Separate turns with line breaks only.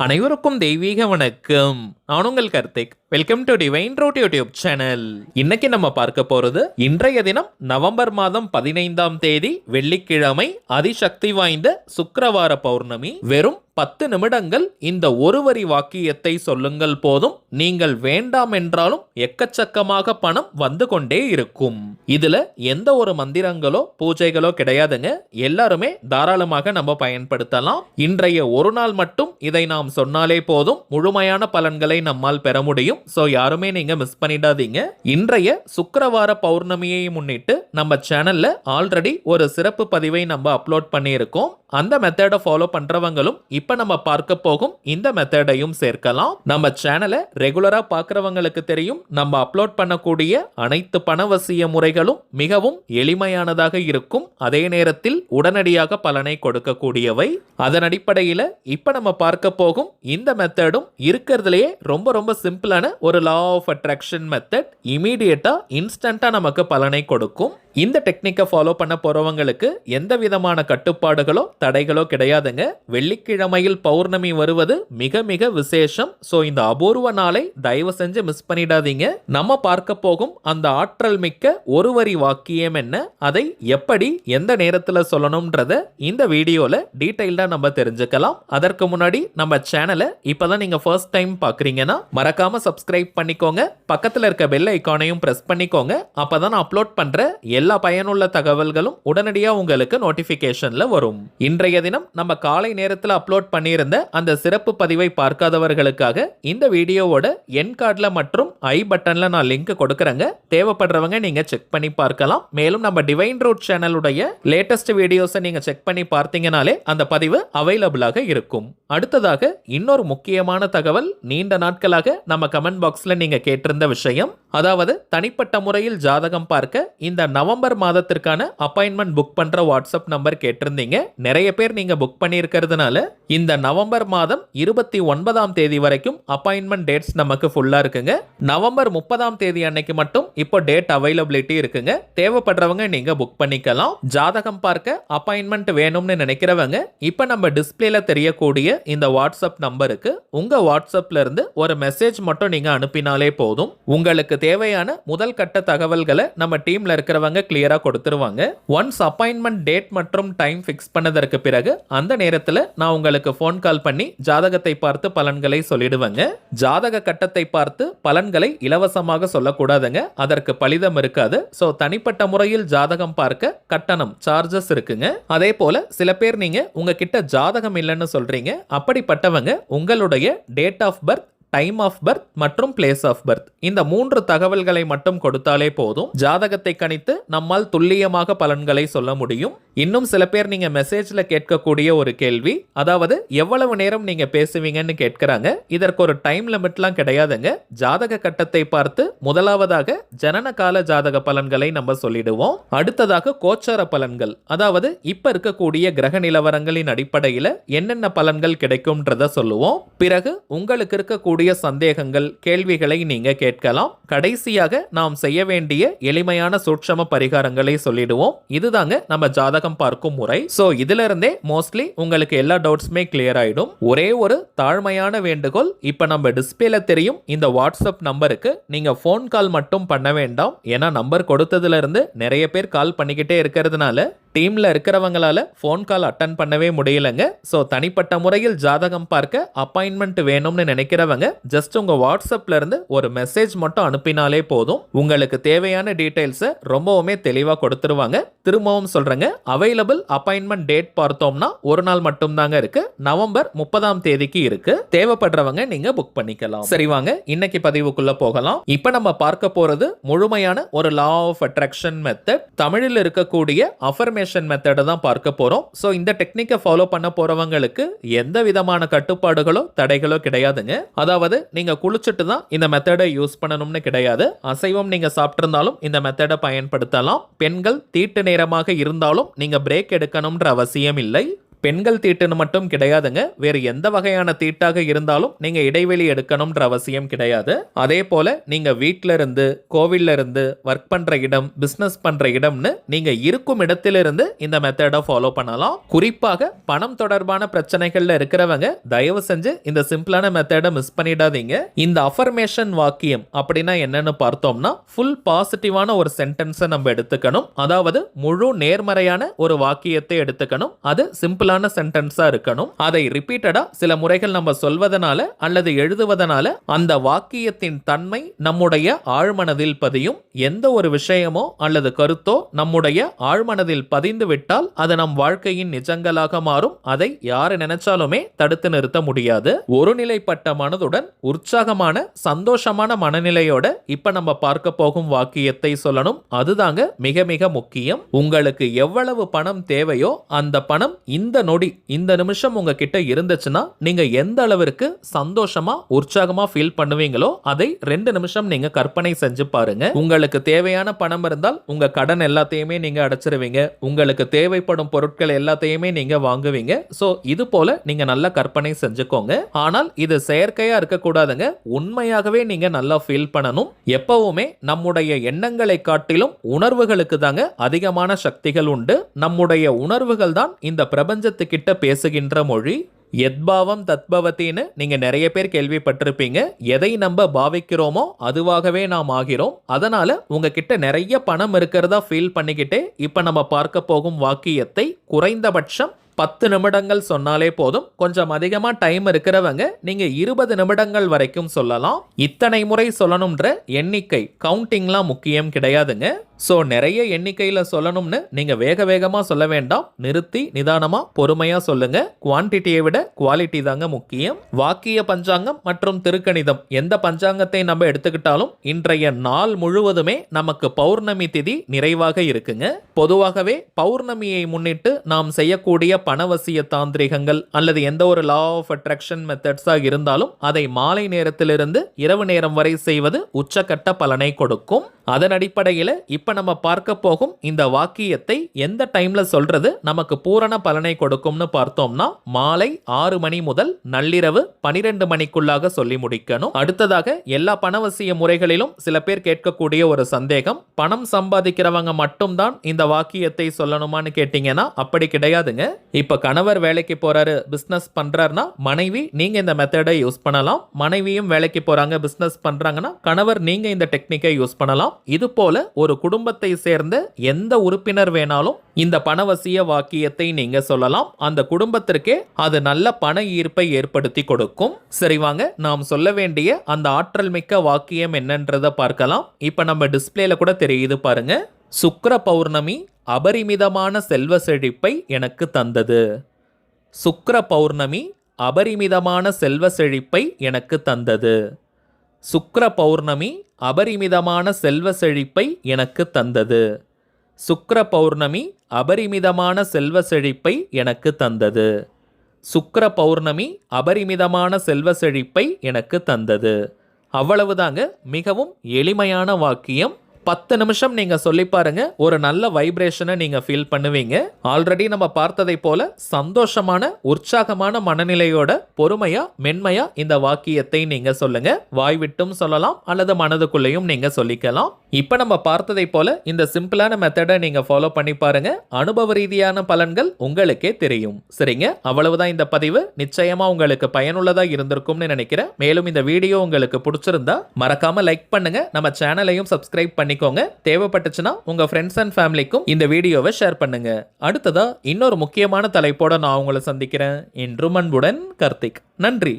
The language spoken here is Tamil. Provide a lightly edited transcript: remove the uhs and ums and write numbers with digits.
அனைவருக்கும் தெய்வீக வணக்கம். நான் உங்கள் Karthik. Welcome to divine root YouTube channel. இன்னைக்கு நம்ம பார்க்க போறது இன்றைய தினம் நவம்பர் மாதம் 15ஆம் தேதி வெள்ளிக்கிழமை, அதிசக்தி வாய்ந்த சுக்கிரவார பௌர்ணமி. வெறும் 10 நிமிடங்கள் இந்த ஒரு வரி வாக்கியத்தை சொல்லுங்கள் போதும், நீங்கள் வேண்டாம் என்றாலும் எக்கச்சக்கமாக பணம் வந்து கொண்டே இருக்கும். இதுல எந்த ஒரு மந்திரங்களோ பூஜைகளோ கிடையாதுங்க. எல்லாருமே தாராளமாக நம்ம பயன்படுத்தலாம். இன்றைய ஒரு நாள் மட்டும் இதை நாம் சொன்னாலே போதும், முழுமையான பலன்களை நம்மால் பெற முடியும். சோ யாருமே நீங்க மிஸ் பண்ணிடாதீங்க. இன்றைய சுக்கிரவார பௌர்ணமியை முன்னிட்டு நம்ம சேனல்ல ஆல்ரெடி ஒரு சிறப்பு பதிவை நம்ம அப்லோட் பண்ணியிருக்கோம். அந்த மெத்தடை ஃபாலோ பண்றவங்களும் இப்ப நம்ம பார்க்க போகும் இந்த மெத்தடையும் சேர்க்கலாம். நம்ம சேனலை ரெகுலரா பார்க்கறவங்களுக்கு தெரியும், நம்ம அப்லோட் பண்ணக்கூடிய அனைத்து பணவசிய முறைகளும் மிகவும் எளிமையானதாக இருக்கும். அதே நேரத்தில் உடனடியாக பலனை கொடுக்கக்கூடியவை. அதன் அடிப்படையில் இப்ப நம்ம பார்க்க போகும் இந்த மெத்தடும் இருக்கிறதுலேயே ரொம்ப ரொம்ப சிம்பிளான ஒரு லா ஆஃப் அட்ராக்ஷன் மெத்தட். இமீடியட்டா இன்ஸ்டன்டா நமக்கு பலனை கொடுக்கும். இந்த டெக்னிக்கை ஃபாலோ பண்ண போறவங்களுக்கு எந்த விதமான கட்டுப்பாடுகளோ தடைகளோ கிடையாதுங்க. வெள்ளிக்கிழமையில் பௌர்ணமி வருவது மிக மிக விசேஷம். சோ இந்த அபூர்வ நாளை தயவு செஞ்சு மிஸ் பண்ணிடாதீங்க. நம்ம பார்க்க போகும் அந்த ஆற்றல் மிக்க ஒரு வரி வாக்கியம் என்ன, அதை எப்படி எந்த நேரத்தில் சொல்லணும்ன்றத இந்த வீடியோல டீடைல்டா நம்ம தெரிஞ்சுக்கலாம். அதற்கு முன்னாடி நம்ம சேனலை இப்பதான் நீங்க ஃபர்ஸ்ட் டைம் பாக்குறீங்கன்னா மறக்காம சப்ஸ்கிரைப் பண்ணிக்கோங்க. பக்கத்துல இருக்க பெல் ஐகானையும் பிரஸ் பண்ணிக்கோங்க. அப்பதான் நான் அப்லோட் பண்ற எல்லா பயனுள்ள தகவல்களும் உடனடியா உங்களுக்கு நோட்டிபிகேஷன்ல வரும். இன்றைய தினம் நம்ம காலை நேரத்தில் அப்லோட் பண்ணியிருந்த அந்த சிறப்பு பதிவை பார்க்காதவர்களுக்காக இந்த வீடியோவோட என் கார்டில் மற்றும் ஐ பட்டன்ல நான் லிங்க் கொடுக்கறேங்க. தேவைப்படுறவங்க நீங்க செக் பண்ணி பார்க்கலாம். மேலும் நம்ம டிவைன் ரூட் சேனலுடைய லேட்டஸ்ட் வீடியோஸை நீங்க செக் பண்ணி பார்த்தீங்கனாலே அந்த பதிவு அவைலபிளாக இருக்கும். அடுத்ததாக இன்னொரு முக்கியமான தகவல், நீண்ட நாட்களாக நம்ம கமெண்ட் பாக்ஸ்ல நீங்க கேட்டிருந்த விஷயம், அதாவது தனிப்பட்ட முறையில் ஜாதகம் பார்க்க இந்த நவம்பர் மாதத்திற்கான அப்பாயின்மெண்ட் புக் பண்ற வாட்ஸ்அப் நம்பர் கேட்டிருந்தீங்க. நிறைய பேர் நீங்க புக் பண்ணியிருக்கிறதுனால இந்த நவம்பர் மாதம் 29ஆம் தேதி வரைக்கும் அப்பாயின்மெண்ட் டேட்ஸ் நமக்கு ஃபுல்லா இருக்குங்க. நவம்பர் 30ஆம் தேதி அன்னைக்கு மட்டும் இப்போ டேட் அவைலபிலிட்டி இருக்குங்க. தேவைப்படுறவங்க நீங்க புக் பண்ணிக்கலாம். ஜாதகம் பார்க்க அப்பாயின்மெண்ட் வேணும்னு நினைக்கிறவங்க இப்ப நம்ம டிஸ்பிளேல தெரியக்கூடிய இந்த வாட்ஸ்அப் நம்பருக்கு உங்க வாட்ஸ்அப்ல இருந்து ஒரு மெசேஜ் மட்டும் நீங்க அனுப்பினாலே போதும். உங்களுக்கு தேவையான முதல் கட்ட தகவல்களை நம்ம டீம்ல இருக்கிறவங்க கிளியரா கொடுத்துருவாங்க. ஒன்ஸ் அப்பாயின்மெண்ட் டேட் மற்றும் டைம் ஃபிக்ஸ் பண்ணதற்கு பிறகு அந்த நேரத்தில் நான் உங்களுக்கு ஃபோன் கால் பண்ணி ஜாதகத்தை பார்த்து பலன்களை சொல்லிடுவேங்க. ஜாதக கட்டத்தை பார்த்து பலன்களை இலவசமாக சொல்லக்கூடாதுங்க, அதற்கு பலிதம் இருக்காது. சோ தனிப்பட்ட முறையில் ஜாதகம் பார்க்க கட்டணம் சார்ஜஸ் இருக்குங்க. அதே போல சில பேர் நீங்க உங்ககிட்ட ஜாதகம் இல்லைன்னு சொல்றீங்க. அப்படிப்பட்டவங்க உங்களுடைய date of birth, time of birth மற்றும் பிளேஸ் ஆஃப் பர்த் இந்த 3 தகவல்களை மட்டும் கொடுத்தாலே போதும், ஜாதகத்தை கணித்து நம்மால் துல்லியமாக பலன்களை சொல்ல முடியும். இன்னும் சில பேர் நீங்க மெசேஜ்ல கேட்கக்கூடிய ஒரு கேள்வி, அதாவது எவ்வளவு நேரம் நீங்க பேசுவீங்கன்னு கேட்கிறாங்க. இதற்கு ஒரு டைம் லிமிட்லாம் கிடையாதுங்க. ஜாதக கட்டத்தை பார்த்து முதலாவதாக ஜனன கால ஜாதக பலன்களை நம்ம சொல்லிடுவோம். அடுத்ததாக கோச்சார பலன்கள், அதாவது இப்ப இருக்கக்கூடிய கிரக நிலவரங்களின் அடிப்படையில் என்னென்ன பலன்கள் கிடைக்கும்ன்றத சொல்லுவோம். பிறகு உங்களுக்கு இருக்கக்கூடிய சந்தேகங்கள், கேள்விகளை நீங்க கேட்கலாம். கடைசியாக நாம் செய்ய வேண்டிய எளிமையான சூட்சம பரிகாரங்களை சொல்லிடுவோம். இதுதாங்க நம்ம ஜாதகம் பார்க்கும் முறை. சோ இதுல இருந்தே மோஸ்ட்லி உங்களுக்கு எல்லா டவுட்ஸுமே கிளியர் ஆயிடும். ஒரே ஒரு தாழ்மையான வேண்டுகோள், இப்ப நம்ம டிஸ்பிளேல தெரியும் இந்த வாட்ஸ்அப் நம்பருக்கு நீங்க ஃபோன் கால் மட்டும் பண்ண வேண்டாம். ஏன்னா நம்பர் கொடுத்ததுல இருந்து நிறைய பேர் கால் பண்ணிக்கிட்டே இருக்கிறதுனால டீம்ல இருக்கிறவங்களால ஃபோன் கால் அட்டன் பண்ணவே முடியலங்க. சோ தனிப்பட்ட முறையில் ஜாதகம் பார்க்க அப்பாயின்மெண்ட் வேணும்னு நினைக்கிறவங்க ஜஸ்ட் உங்க வாட்ஸ்அப்ல இருந்து ஒரு மெசேஜ் மட்டும் அனுப்பினாலே போதும், உங்களுக்கு தேவையான டீடைல்ஸை ரொம்பவுமே தெளிவா கொடுத்துருவாங்க. திரும்பவும் சொல்றேங்க, அவைலபிள் அப்பாயின்மெண்ட் டேட் பார்த்தோம்னா ஒரு நாள் மட்டும் தாங்க இருக்கு. நவம்பர் 30ஆம் தேதிக்கு இருக்கு. தேவைப்படுறவங்க நீங்க புக் பண்ணிக்கலாம். சரி வாங்க இன்னைக்கு பதிவுக்குள்ள போகலாம். இப்ப நம்ம பார்க்க போறது முழுமையான ஒரு லா ஆஃப் அட்ராக்ஷன் மெத்தட். தமிழில் இருக்கக்கூடிய அஃபர்மேஷன் மெத்தட் தான் பார்க்க போறோம். சோ இந்த டெக்னிக்கை ஃபாலோ பண்ண போறவங்களுக்கு எந்த விதமான கட்டுப்பாடுகளோ தடைகளோ கிடையாதுங்க. அதாவது நீங்க குளிச்சுட்டு தான் இந்த மெத்தடை யூஸ் பண்ணணும்னு கிடையாது. அசைவம் நீங்க சாப்பிட்டிருந்தாலும் இந்த மெத்தடை பயன்படுத்தலாம். பெண்கள் தீட்டு நேரமாக இருந்தாலும் நீங்க பிரேக் எடுக்கணும்ன்ற அவசியம் இல்லை. பெண்கள் தீட்டுன்னு மட்டும் கிடையாதுங்க, வேறு எந்த வகையான தீட்டாக இருந்தாலும் நீங்க இடைவெளி எடுக்கணும்ன்ற அவசியம் கிடையாது. அதே போல நீங்க வீட்டில இருந்து, கோவில்ல இருந்து, ஒர்க் பண்ற இடம், பிசினஸ் பண்ற இடம்னு நீங்க இருக்கும் இடத்திலிருந்து இந்த மெத்தடை ஃபாலோ பண்ணலாம். குறிப்பாக பணம் தொடர்பான பிரச்சனைகள்ல இருக்கிறவங்க தயவு செஞ்சு இந்த சிம்பிளான மெத்தடை மிஸ் பண்ணிடாதீங்க. இந்த அஃபர்மேஷன் வாக்கியம் அப்படின்னா என்னன்னு பார்த்தோம்னா, ஃபுல் பாசிட்டிவான ஒரு சென்டென்ஸை நம்ம எடுத்துக்கணும். அதாவது முழு நேர்மறையான ஒரு வாக்கியத்தை எடுத்துக்கணும். அது சிம்பிளான சென்டென்ஸா இருக்கணும். அதை ரிப்பீட்டடா சில முறைகள் நம்ம சொல்வதனால அல்லது எழுதுவதனால அந்த வாக்கியத்தின் தன்மை நம்முடைய ஆழ்மனதில் பதியும். எந்த ஒரு விஷயமோ அல்லது கருத்தோ நம்முடைய ஆழ்மனதில் பதிந்து விட்டால் அது நம் வாழ்க்கையின் நிஜங்களாக மாறும். அதை யாரு நினைச்சாலுமே தடுத்து நிறுத்த முடியாது. ஒருநிலைப்பட்ட மனதுடன் உற்சாகமான சந்தோஷமான மனநிலையோட இப்ப நம்ம பார்க்க போகும் வாக்கியத்தை சொல்லணும். அதுதாங்க மிக மிக முக்கியம். உங்களுக்கு எவ்வளவு பணம் தேவையோ அந்த பணம் இந்த நொடி இந்த நிமிஷம் உங்ககிட்ட இருந்துச்சுன்னா நீங்க எந்த அளவிற்கு சந்தோஷமா உற்சாகமா ஃபீல் பண்ணுவீங்களோ அதை 2 நிமிஷம் நீங்க கற்பனை செஞ்சு பாருங்க. உங்களுக்கு தேவையான பணம் இருந்தால் உங்க கடன் எல்லாத்தையுமே நீங்க அடைச்சிருவீங்க. உங்களுக்கு தேவைப்படும் பொருட்கள் எல்லாத்தையுமே நீங்க வாங்குவீங்க. சோ இது போல நீங்க நல்லா கற்பனை செஞ்சுக்கோங்க. ஆனால் இது செயற்கையா இருக்கக்கூடாதுங்க. உண்மையாகவே நீங்க நல்லா ஃபீல் பண்ணணும். எப்பவுமே நம்முடைய எண்ணங்களை காட்டிலும் உணர்வுகளுக்கு தாங்க அதிகமான சக்திகள் உண்டு. நம்முடைய உணர்வுகள் தான் இந்த பிரபஞ்சத்துக்கிட்ட பேசுகின்ற மொழி. எத்பாவம் தத்பவத்தின்னு நீங்க நிறைய பேர் கேள்விப்பட்டிருப்பீங்க. எதை நம்ம பாவிக்கிறோமோ அதுவாகவே நாம் ஆகிறோம். அதனால உங்ககிட்ட நிறைய பணம் இருக்கிறதா ஃபீல் பண்ணிக்கிட்டே இப்ப நம்ம பார்க்க போகும் வாக்கியத்தை குறைந்தபட்சம் 10 நிமிடங்கள் சொன்னாலே போதும். கொஞ்சம் அதிகமா டைம் இருக்கிறவங்க நீங்க 20 நிமிடங்கள் வரைக்கும் சொல்லலாம். இத்தனை முறை சொல்லணும்ன்ற எண்ணிக்கை கவுண்டிங்லாம் முக்கியம் கிடையாதுங்க. சோ நிறைய எண்ணிக்கையில சொல்லணும்னு நீங்க வேக வேகமா சொல்ல வேண்டாம். நிறுத்தி நிதானமா பொறுமையா சொல்லுங்க. குவான்டிட்டியை விட குவாலிட்டி தாங்க முக்கியம். வாக்கிய பஞ்சாங்கம் மற்றும் திருக்கணிதம் எந்த பஞ்சாங்கத்தை நம்ம எடுத்துக்கிட்டாலும் இன்றைய நாள் முழுவதுமே நமக்கு பௌர்ணமி திதி நிறைவாக இருக்குங்க. பொதுவாகவே பௌர்ணமியை முன்னிட்டு நாம் செய்யக்கூடிய பணவசிய தாந்திரிகங்கள் அல்லது எந்த ஒரு லா ஆஃப் அட்ராக்ஷன் மெத்தட்ஸா இருந்தாலும் அதை மாலை நேரத்திலிருந்து இரவு நேரம் வரை செய்வது உச்சக்கட்ட பலனை கொடுக்கும். அதன் அடிப்படையில் இப்ப நம்ம பார்க்க போகும் இந்த வாக்கியத்தை எந்த டைம்ல சொல்றது நமக்கு பூரண பலனை கொடுக்கும்னு பார்த்தோம்னா மாலை 6 மணி முதல் நள்ளிரவு 12 மணிக்குள்ளாக சொல்லி முடிக்கணும். அடுத்ததாக எல்லா பணவசிய முறைகளிலும் சில பேர் கேட்கக்கூடிய ஒரு சந்தேகம், பணம் சம்பாதிக்கிறவங்க மட்டும்தான் இந்த வாக்கியத்தை சொல்லணுமான்னு கேட்டீங்கன்னா அப்படி கிடையாதுங்க. இப்ப கணவர் வேலைக்கு போறாரு, பிசினஸ் பண்றாருன்னா மனைவி நீங்க இந்த மெத்தடை யூஸ் பண்ணலாம். மனைவியும் வேலைக்கு போறாங்க, பிசினஸ் பண்றாங்கன்னா கணவர் நீங்க இந்த டெக்னிக்கை யூஸ் பண்ணலாம். இது போல ஒரு குடும்பத்தை சேர்ந்த எந்த உறுப்பினர் வேணாலும் இந்த பணவசிய வாக்கியத்தை நீங்க சொல்லலாம். அந்த குடும்பத்திற்கே அது நல்ல பண ஈர்ப்பை ஏற்படுத்தி கொடுக்கும். சரி வாங்க நாம் சொல்ல வேண்டிய அந்த ஆற்றல் மிக்க வாக்கியம் என்னன்றதை பார்க்கலாம். இப்ப நம்ம டிஸ்பிளேல கூட தெரியுது பாருங்க. சுக்கிர பௌர்ணமி அபரிமிதமான செல்வ செழிப்பை எனக்கு தந்தது. சுக்கிர பௌர்ணமி அபரிமிதமான செல்வ செழிப்பை எனக்கு தந்தது. சுக்கிர பௌர்ணமி அபரிமிதமான செல்வ செழிப்பை எனக்கு தந்தது. சுக்கிர பௌர்ணமி அபரிமிதமான செல்வ செழிப்பை எனக்கு தந்தது. சுக்கிர பௌர்ணமி அபரிமிதமான செல்வ செழிப்பை எனக்கு தந்தது. அவ்வளவுதாங்க. மிகவும் எளிமையான வாக்கியம். 10 நிமிஷம் நீங்க சொல்லி பாருங்க. ஒரு நல்ல வைப்ரேஷனை நீங்க ஃபீல் பண்ணுவீங்க. ஆல்ரெடி நம்ம பார்த்ததை போல சந்தோஷமான உற்சாகமான மனநிலையோட பொறுமையா மென்மையா இந்த வாக்கியத்தை நீங்க சொல்லுங்க. வாய் விட்டும் சொல்லலாம் அல்லது மனதுக்குள்ளேயும் நீங்க சொல்லிக்கலாம். இப்ப நம்ம பார்த்ததை போல இந்த சிம்பிளான மெத்தடை நீங்க ஃபாலோ பண்ணி பாருங்க. அனுபவ ரீதியான பலன்கள் உங்களுக்கே தெரியும். சரிங்க, அவ்வளவுதான் இந்த பதிவு. நிச்சயமா உங்களுக்கு பயனுள்ளதா இருந்திருக்கும்னு நினைக்கிறேன். மேலும் இந்த வீடியோ உங்களுக்கு பிடிச்சிருந்தா மறக்காம லைக் பண்ணுங்க. நம்ம சேனலையும் சப்ஸ்கிரைப் பண்ணி தேவைப்பட்டுச்சுன்னா உங்க ஃப்ரெண்ட்ஸ் அண்ட் ஃபேமிலிக்கும் இந்த வீடியோவை ஷேர் பண்ணுங்க. அடுத்ததா இன்னொரு முக்கியமான தலைப்போட நான் உங்களை சந்திக்கிறேன். என்றும் அன்புடன் கார்த்திக். நன்றி.